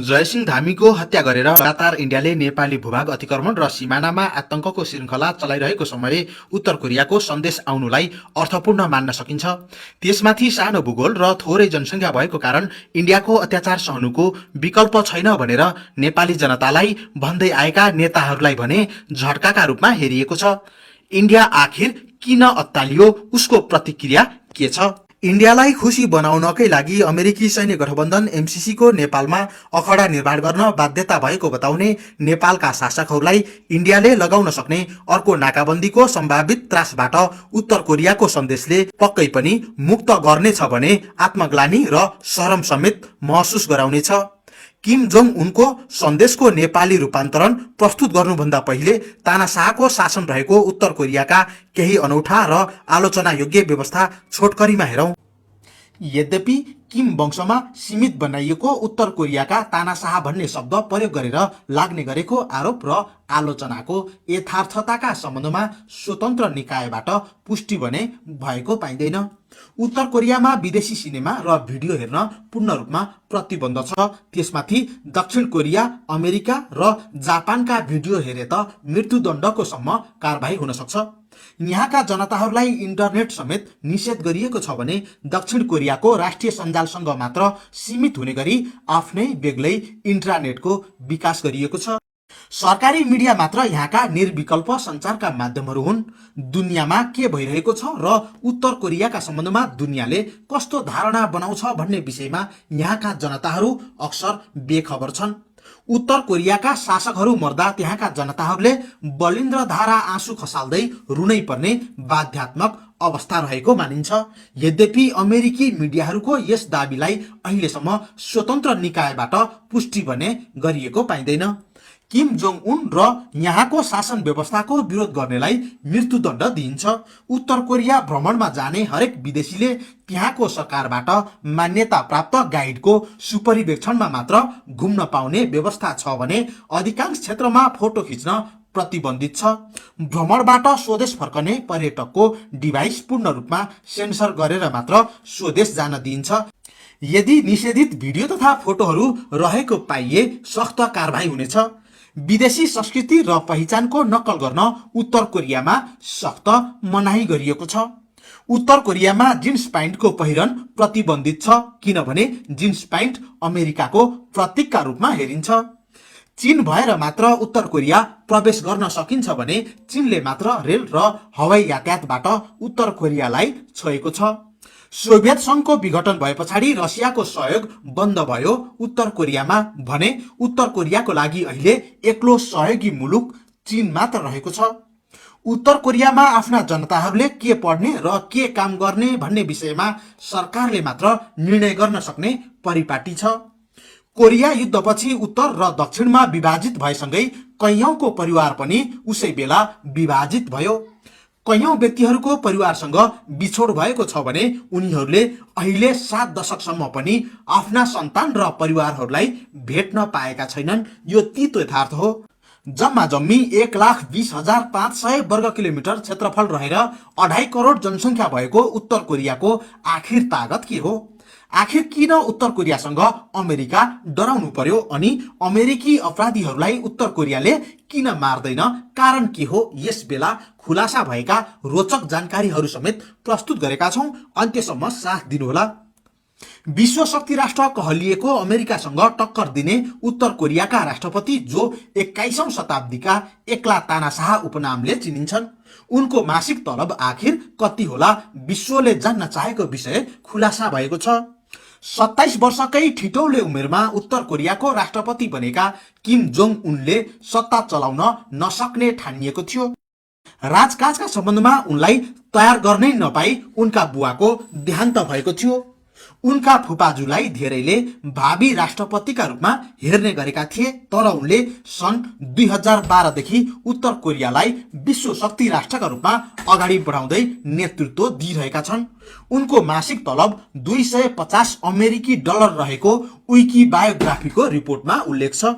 जयसिंह धामीको हत्या गरेर लगातार इन्डियाले नेपाली भूभाग अतिक्रमण र सिमानामा आतंकको श्रृङ्खला चलाइरहेको समय उत्तर कोरियाको सन्देश आउनुलाई अर्थपूर्ण मान्न सकिन्छ। त्यसमाथि सानो भूगोल र थोरै जनसङ्ख्या भएको कारण इन्डियाको अत्याचार सहनुको विकल्प छैन भनेर नेपाली जनतालाई भन्दै आएका नेताहरूलाई भने झट्काका रूपमा हेरिएको छ। इन्डिया आखिर किन अत्तालियो, उसको प्रतिक्रिया के छ? इन्डियालाई खुसी बनाउनकै लागि अमेरिकी सैन्य गठबन्धन एमसीसी को नेपालमा अखडा निर्माण गर्न बाध्यता भएको बताउने नेपालका शासकहरूलाई इन्डियाले लगाउन सक्ने अर्को नाकाबन्दीको सम्भावित त्रासबाट उत्तर कोरियाको सन्देशले पक्कै पनि मुक्त गर्नेछ भने आत्मग्लानी र शरम समेत महसुस गराउनेछ। किम जोङ उनको सन्देशको नेपाली रूपान्तरण प्रस्तुत गर्नुभन्दा पहिले तानाशाहको शासन रहेको उत्तर कोरियाका केही अनौठा र आलोचना योग्य व्यवस्था छोटकरीमा हेरौं। यद्यपि किम वंशमा सीमित बनाइएको उत्तर कोरियाका तानाशाह भन्ने शब्द प्रयोग गरेर लाग्ने गरेको आरोप र आलोचनाको यथार्थताका सम्बन्धमा स्वतन्त्र निकायबाट पुष्टि भने भएको पाइँदैन। उत्तर कोरियामा विदेशी सिनेमा र भिडियो हेर्न पूर्ण रूपमा प्रतिबन्ध छ। त्यसमाथि दक्षिण कोरिया, अमेरिका र जापानका भिडियो हेरे त मृत्युदण्डको सम्म कारबाही हुन सक्छ। यहाँका जनताहरूलाई इन्टरनेट समेत निषेध गरिएको छ भने दक्षिण कोरियाको राष्ट्रिय सञ्जालसँग मात्र सीमित हुने गरी आफ्नै बेग्लै इन्टरनेटको विकास गरिएको छ। सरकारी मिडिया मात्र यहाँका निर्विकल्प सञ्चारका माध्यमहरू हुन्। दुनियाँमा के भइरहेको छ र उत्तर कोरियाका सम्बन्धमा दुनियाँले कस्तो धारणा बनाउँछ भन्ने विषयमा यहाँका जनताहरू अक्सर बेखबर छन्। उत्तर कोरियाका शासकहरू मर्दा त्यहाँका जनताहरूले बलिन्द्र धारा आँसु खसाल्दै रुनै पर्ने बाध्यात्मक अवस्था रहेको मानिन्छ। यद्यपि अमेरिकी मिडियाहरूको यस दाबीलाई अहिलेसम्म स्वतन्त्र निकायबाट पुष्टि भने गरिएको पाइँदैन। किम जोङ उन र यहाँको शासन व्यवस्थाको विरोध गर्नेलाई मृत्युदण्ड दिइन्छ। उत्तर कोरिया भ्रमणमा जाने हरेक विदेशीले त्यहाँको सरकारबाट मान्यता प्राप्त गाइडको सुपरिवेक्षणमा मात्र घुम्न पाउने व्यवस्था छ भने अधिकांश क्षेत्रमा फोटो खिच्न प्रतिबन्धित छ। भ्रमणबाट स्वदेश फर्कने पर्यटकको डिभाइस पूर्ण रूपमा सेन्सर गरेर मात्र स्वदेश जान दिइन्छ। यदि निषेधित भिडियो तथा फोटोहरू रहेको पाइए सख्त कारबाही हुनेछ। विदेशी संस्कृति र पहिचानको नक्कल गर्न उत्तर कोरियामा सख्त मनाही गरिएको छ। उत्तर कोरियामा जिन्स प्यान्टको पहिरन प्रतिबन्धित छ किनभने जिन्स प्यान्ट अमेरिकाको प्रतीकका रूपमा हेरिन्छ। चीन भएर मात्र उत्तर कोरिया प्रवेश गर्न सकिन्छ भने चीनले मात्र रेल र हवाई यातायातबाट उत्तर कोरियालाई छोएको छ। सोभियत संघको विघटन भए पछाडि रसियाको सहयोग बन्द भयो उत्तर कोरियामा भने उत्तर कोरियाको लागि अहिले एक्लो सहयोगी मुलुक चीन मात्र रहेको छ। उत्तर कोरियामा आफ्ना जनताहरूले के पढ्ने र के काम गर्ने भन्ने विषयमा सरकारले मात्र निर्णय गर्न सक्ने परिपाटी छ। कोरिया युद्धपछि उत्तर र दक्षिणमा विभाजित भएसँगै कैयौंको परिवार पनि उसै बेला विभाजित भयो। कैयौं व्यक्तिहरूको परिवारसँग बिछोड भएको छ भने उनीहरूले अहिले 7 दशकसम्म पनि आफ्ना सन्तान र परिवारहरूलाई भेट्न पाएका छैनन्। यो तीतो यथार्थ हो। जम्मा जम्मी 1,20,500 वर्ग किलोमिटर क्षेत्रफल रहेर 2.5 करोड जनसङ्ख्या भएको उत्तर कोरियाको आखिर तागत के हो? आखिर किन उत्तर कोरियासँग अमेरिका डराउनु पर्यो अनि अमेरिकी अपराधीहरूलाई उत्तर कोरियाले किन मार्दैन? कारण के हो? यस बेला खुलासा भएका रोचक जानकारीहरू समेत प्रस्तुत गरेका छौं। अन्त्यसम्म साथ दिनुहोला। विश्व शक्ति राष्ट्र कहलिएको अमेरिकासँग टक्कर दिने उत्तर कोरियाका राष्ट्रपति जो 21औं शताब्दीका एक्ला तानाशाह उपनामले चिनिन्छन्। उनको मासिक तलब आखिर कति होला? विश्वले जान्न चाहेको विषय खुलासा भएको छ। 27 वर्षकै ठिटौले उमेरमा उत्तर कोरियाको राष्ट्रपति बनेका किम जोङ उनले सत्ता चलाउन नसक्ने ठानिएको थियो। राजकाजका सम्बन्धमा उनलाई तयार गर्नै नपाई उनका बुवाको देहान्त भएको थियो। उनका फुपाजुलाई धेरैले भावी राष्ट्रपतिका रूपमा हेर्ने गरेका थिए तर उनले सन् 2012 देखि उत्तर कोरियालाई विश्व शक्ति राष्ट्रका रूपमा अगाडि बढाउँदै नेतृत्व दिइरहेका छन्। उनको मासिक तलब 250 अमेरिकी डलर रहेको विकी बायोग्राफीको रिपोर्टमा उल्लेख छ।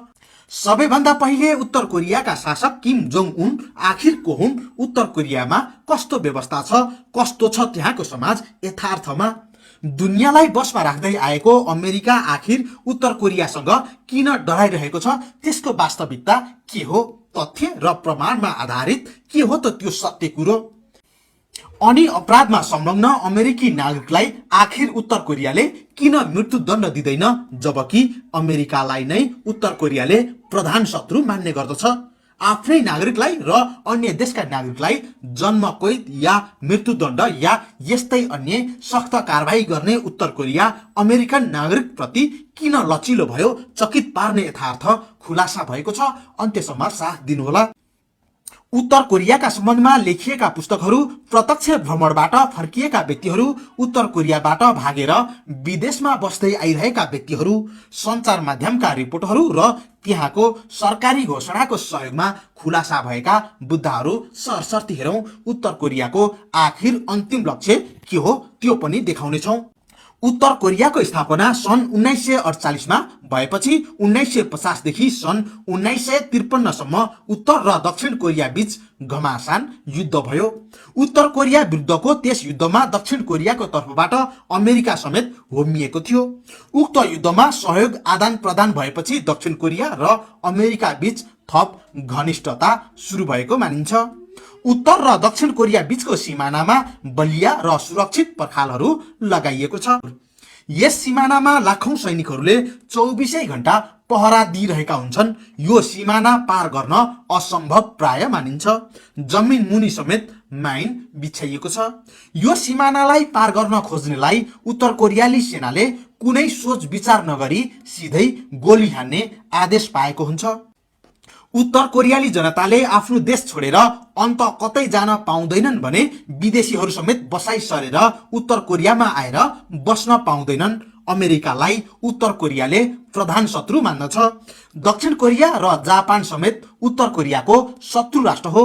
सबैभन्दा पहिले उत्तर कोरियाका शासक किम जोङ उन आखिर को हुन्? उत्तर कोरियामा कस्तो व्यवस्था छ? कस्तो छ त्यहाँको समाज यथार्थमा? दुनियाँलाई बसमा राख्दै आएको अमेरिका आखिर उत्तर कोरियासँग किन डराइरहेको छ? त्यसको वास्तविकता के हो? तथ्य र प्रमाणमा आधारित के हो त त्यो सत्य कुरो? अनि अपराधमा संलग्न अमेरिकी नागरिकलाई आखिर उत्तर कोरियाले किन मृत्युदण्ड दिँदैन, जबकि अमेरिकालाई नै उत्तर कोरियाले प्रधान शत्रु मान्ने गर्दछ? आफ्नै नागरिकलाई र अन्य देशका नागरिकलाई जन्मकैद या मृत्युदण्ड या यस्तै अन्य सख्त कारबाही गर्ने उत्तर कोरिया अमेरिकन नागरिक प्रति किन लचिलो भयो? चकित पार्ने यथार्थ खुलासा भएको छ। अन्त्यसम्म साथ दिनुहोला। उत्तर कोरियाका सम्बन्धमा लेखिएका पुस्तकहरू, प्रत्यक्ष भ्रमणबाट फर्किएका व्यक्तिहरू, उत्तर कोरियाबाट भागेर विदेशमा बस्दै आइरहेका व्यक्तिहरू, सञ्चार माध्यमका रिपोर्टहरू र त्यहाँको सरकारी घोषणाको सहयोगमा खुलासा भएका मुद्दाहरू सरसर्ती हेरौं। उत्तर कोरियाको आखिर अन्तिम लक्ष्य के हो त्यो पनि देखाउनेछौं। उत्तर कोरियाको स्थापना सन् 1948 मा भएपछि 1950 देखि सन् 1953 सम्म उत्तर र दक्षिण कोरिया बीच घमासान युद्ध भयो। उत्तर कोरिया विरुद्धको त्यस युद्धमा दक्षिण कोरियाको तर्फबाट अमेरिका समेत होमिएको थियो। उक्त युद्धमा सहयोग आदान प्रदान भएपछि दक्षिण कोरिया र अमेरिका बीच थप घनिष्ठता सुरु भएको मानिन्छ। उत्तर र दक्षिण कोरिया बीचको सिमानामा बलिया र सुरक्षित पर्खालहरू लगाइएको छ। यस सिमानामा लाखौं सैनिकहरूले 24 घण्टा पहरा दिइरहेका हुन्छन्। यो सिमाना पार गर्न असम्भव प्राय मानिन्छ। जमिन मुनि समेत माइन बिछाइएको छ। यो सिमानालाई पार गर्न खोज्नेलाई उत्तर कोरियाली सेनाले कुनै सोच विचार नगरी सिधै गोली हान्ने आदेश पाएको हुन्छ। उत्तर कोरियाली जनताले आफ्नो देश छोडेर अन्त कतै जान पाउँदैनन् भने विदेशीहरू समेत बसाई सरेर उत्तर कोरियामा आएर बस्न पाउँदैनन्। अमेरिकालाई उत्तर कोरियाले प्रधान शत्रु मान्दछ। दक्षिण कोरिया र जापान समेत उत्तर कोरियाको शत्रु राष्ट्र हो।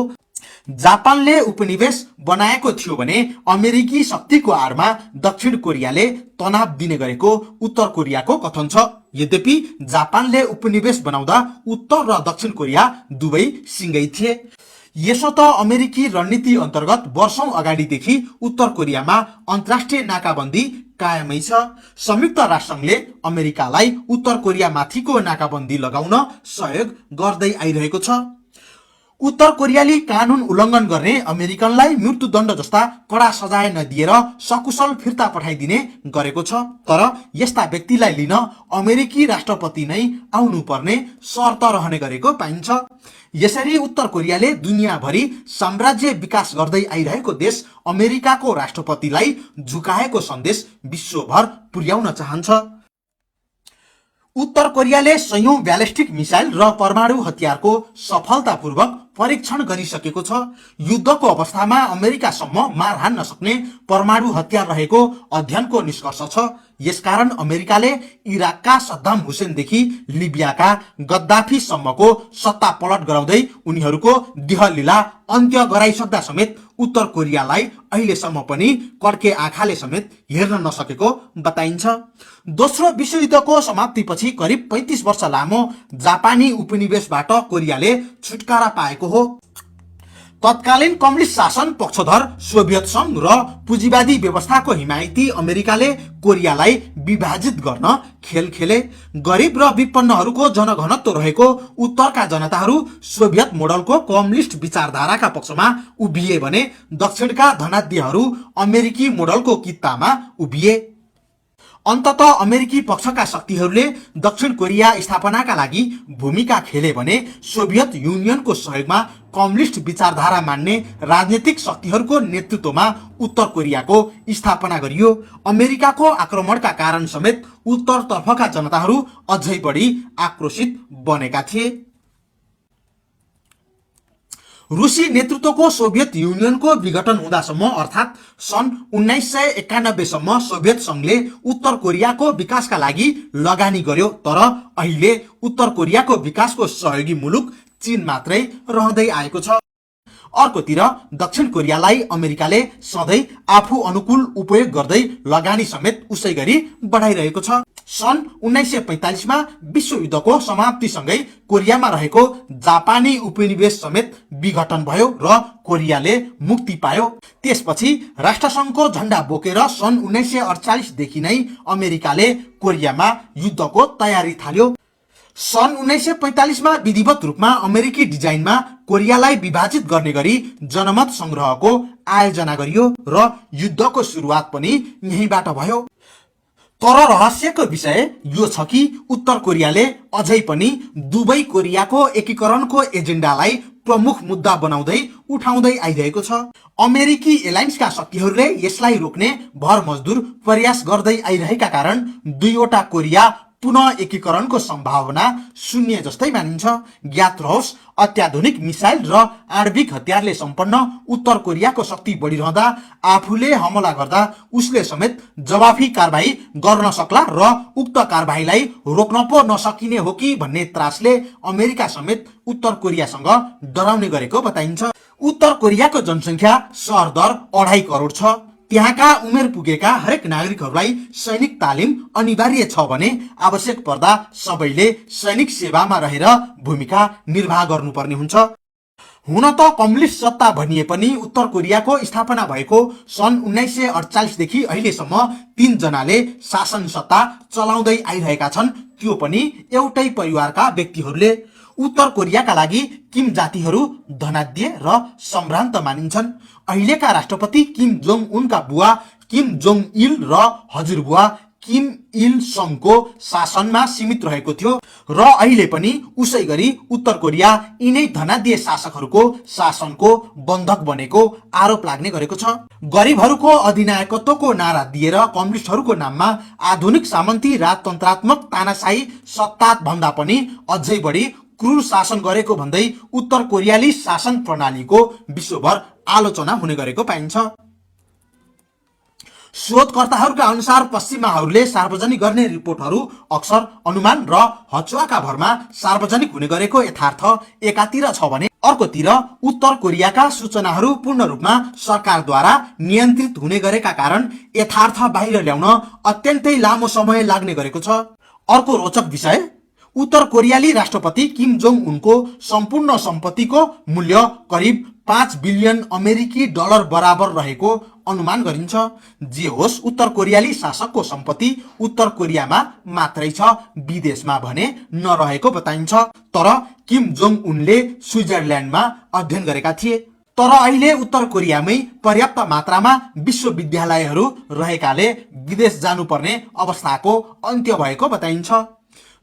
जापानले उपनिवेश बनाएको थियो भने अमेरिकी शक्तिको आडमा दक्षिण कोरियाले तनाव दिने गरेको उत्तर कोरियाको कथन छ। यद्यपि जापानले उपनिवेश बनाउँदा उत्तर र दक्षिण कोरिया दुवै सिंगै थिए। यसो त अमेरिकी रणनीति अन्तर्गत वर्षौं अगाडिदेखि उत्तर कोरियामा अन्तर्राष्ट्रिय नाकाबन्दी कायमै छ। संयुक्त राष्ट्रसंघले अमेरिकालाई उत्तर कोरियामाथिको नाकाबन्दी लगाउन सहयोग गर्दै आइरहेको छ। उत्तर कोरियाली कानून उल्लङ्घन गर्ने अमेरिकनलाई मृत्युदण्ड जस्ता कडा सजाय नदिएर सकुशल फिर्ता पठाइदिने गरेको छ। तर यस्ता व्यक्तिलाई लिन अमेरिकी राष्ट्रपति नै आउनुपर्ने शर्त रहने गरेको पाइन्छ। यसरी उत्तर कोरियाले दुनियाँभरि साम्राज्य विकास गर्दै आइरहेको देश अमेरिकाको राष्ट्रपतिलाई झुकाएको सन्देश विश्वभर पुर्याउन चाहन्छ। उत्तर कोरियाले सयौं ब्यालिस्टिक मिसाइल र परमाणु हतियारको सफलतापूर्वक परीक्षण गरिसकेको छ। युद्धको अवस्थामा अमेरिकासम्म मार हान्न सक्ने परमाणु हतियार रहेको अध्ययनको निष्कर्ष छ। यसकारण अमेरिकाले इराकका सद्दाम हुसेनदेखि लिबियाका गद्दाफीसम्मको सत्ता पलट गराउँदै उनीहरूको देहलीला अन्त्य गराइसक्दा समेत उत्तर कोरियालाई अहिलेसम्म पनि कड्के आँखाले समेत हेर्न नसकेको बताइन्छ। दोस्रो विश्वयुद्धको समाप्तिपछि करिब 35 वर्ष लामो जापानी उपनिवेशबाट कोरियाले छुटकारा पाएको हो। तत्कालीन कम्युनिस्ट शासन पक्षधर सोभियत संघ र पुँजीवादी व्यवस्थाको हिमायती अमेरिकाले कोरियालाई विभाजित गर्न खेल खेले। गरिब र विपन्नहरूको जनघनत्व रहेको उत्तरका जनताहरू सोभियत मोडलको कम्युनिस्ट विचारधाराका पक्षमा उभिए भने दक्षिणका धनाढ्यहरू अमेरिकी मोडलको कित्तामा उभिए। अन्ततः अमेरिकी पक्षका शक्तिहरूले दक्षिण कोरिया स्थापनाका लागि भूमिका खेले भने सोभियत युनियनको सहयोगमा कम्युनिस्ट विचारधारा मान्ने राजनीतिक शक्तिहरूको नेतृत्वमा उत्तर कोरियाको स्थापना गरियो। अमेरिकाको आक्रमणका कारण समेत उत्तरतर्फका जनताहरू अझै बढी आक्रोशित बनेका थिए। रुसी नेतृत्वको सोभियत युनियनको विघटन हुँदासम्म अर्थात् सन् 1991 सम्म सोभियत संघले उत्तर कोरियाको विकासका लागि लगानी गर्यो। तर अहिले उत्तर कोरियाको विकासको सहयोगी मुलुक चीन मात्रै रहँदै आएको छ। अर्कोतिर दक्षिण कोरियालाई अमेरिकाले सधैँ आफू अनुकूल उपयोग गर्दै लगानी समेत उसै गरी बढाइरहेको छ। सन् 1945 मा विश्वयुद्धको समाप्तिसँगै कोरियामा रहेको जापानी उपनिवेश समेत विघटन भयो र कोरियाले मुक्ति पायो। त्यसपछि राष्ट्रसङ्घको झण्डा बोकेर सन् 1948 देखि नै अमेरिकाले कोरियामा युद्धको तयारी थाल्यो। सन् 1945 मा विधिवत रूपमा अमेरिकी डिजाइनमा कोरियालाई विभाजित गर्ने गरी जनमत संग्रहको आयोजना गरियो र युद्धको सुरुवात पनि यहीँबाट भयो। तर रहस्यको विषय यो छ कि उत्तर कोरियाले अझै पनि दुवै कोरियाको एकीकरणको एजेन्डालाई प्रमुख मुद्दा बनाउँदै उठाउँदै आइरहेको छ। अमेरिकी एलायन्सका शक्तिहरूले यसलाई रोक्ने भरमजदुर प्रयास गर्दै आइरहेका कारण दुईवटा कोरिया पुनः एकीकरणको सम्भावना शून्य जस्तै मानिन्छ। ज्ञात रहोस्, अत्याधुनिक मिसाइल र आणविक हतियारले सम्पन्न उत्तर कोरियाको शक्ति बढिरहँदा आफूले हमला गर्दा उसले समेत जवाफी कारबाही गर्न सक्ला र उक्त कारबाहीलाई रोक्न पो नसकिने हो कि भन्ने त्रासले अमेरिका समेत उत्तर कोरियासँग डराउने गरेको बताइन्छ। उत्तर कोरियाको जनसङ्ख्या सरदर 2.5 करोड छ। त्यहाँका उमेर पुगेका हरेक नागरिकहरूलाई सैनिक तालिम अनिवार्य छ भने आवश्यक पर्दा सबैले सैनिक सेवामा रहेर भूमिका निर्वाह गर्नुपर्ने हुन्छ। हुन त कम्युनिस्ट सत्ता भनिए पनि उत्तर कोरियाको स्थापना भएको सन् 1948 देखि अहिलेसम्म 3 जनाले शासन सत्ता चलाउँदै आइरहेका छन्, त्यो पनि एउटै परिवारका व्यक्तिहरूले। उत्तर कोरियाका लागि किम जातिहरू धनाढ्य र सम्भ्रान्त मानिन्छन्। अहिलेका राष्ट्रपति किम जोङ उनका बुवा किम जोङ इल र हजुरबुवा किम इल सङको शासनमा सीमित रहेको थियो र अहिले पनि उसै गरी उत्तर कोरिया यिनै धनाढ्य शासकहरूको शासनको बन्धक बनेको आरोप लाग्ने गरेको छ। गरिबहरूको अधिनायकत्वको नारा दिएर कम्युनिस्टहरूको नाममा आधुनिक सामन्ती राजतन्त्रात्मक तानाशाही सत्ता भन्दा पनि अझै बढी क्रूर शासन गरेको भन्दै उत्तर कोरियाली शासन प्रणालीको विश्वभर आलोचना हुने गरेको पाइन्छ। शोधकर्ताहरूका अनुसार पश्चिमाहरूले सार्वजनिक गर्ने रिपोर्टहरू अक्सर अनुमान र हचुवाका भरमा सार्वजनिक हुने गरेको यथार्थ एकातिर छ भने अर्कोतिर उत्तर कोरियाका सूचनाहरू पूर्ण रूपमा सरकारद्वारा नियन्त्रित हुने गरेका कारण यथार्थ बाहिर ल्याउन अत्यन्तै लामो समय लाग्ने गरेको छ। अर्को रोचक विषय, उत्तर कोरियाली राष्ट्रपति किम जोङ उनको सम्पूर्ण सम्पत्तिको मूल्य करिब 5 बिलियन अमेरिकी डलर बराबर रहेको अनुमान गरिन्छ। जे होस्, उत्तर कोरियाली शासकको सम्पत्ति उत्तर कोरियामा मात्रै छ, विदेशमा भने नरहेको बताइन्छ। तर किम जोङ उनले स्विजरल्यान्डमा अध्ययन गरेका थिए। तर अहिले उत्तर कोरियामै पर्याप्त मात्रामा विश्वविद्यालयहरू रहेकाले विदेश जानुपर्ने अवस्थाको अन्त्य भएको बताइन्छ।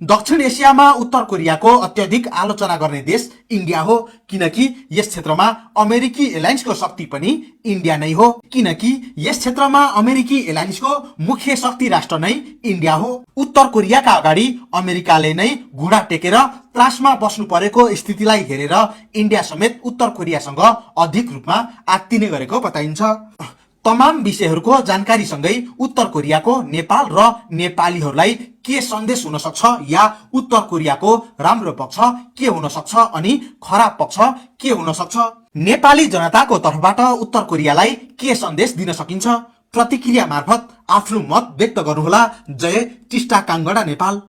दक्षिण एसियामा उत्तर कोरियाको अत्यधिक आलोचना गर्ने देश इन्डिया हो, किनकि यस क्षेत्रमा अमेरिकी एलायन्सको शक्ति पनि इन्डिया नै हो। किनकि यस क्षेत्रमा अमेरिकी एलायन्सको मुख्य शक्ति राष्ट्र नै इन्डिया हो। उत्तर कोरियाका अगाडि अमेरिकाले नै घुँडा टेकेर त्रासमा बस्नु परेको स्थितिलाई हेरेर इन्डिया समेत उत्तर कोरियासँग अधिक रूपमा आत्तिने गरेको बताइन्छ। तमाम विषयहरूको जानकारीसँगै उत्तर कोरियाको नेपाल र नेपालीहरूलाई के सन्देश हुन सक्छ या उत्तर कोरियाको राम्रो पक्ष के हुन सक्छ अनि खराब पक्ष के हुन सक्छ, नेपाली जनताको तर्फबाट उत्तर कोरियालाई के सन्देश दिन सकिन्छ, प्रतिक्रिया मार्फत आफ्नो मत व्यक्त गर्नुहोला। जय टिस्टा काङ्गडा नेपाल।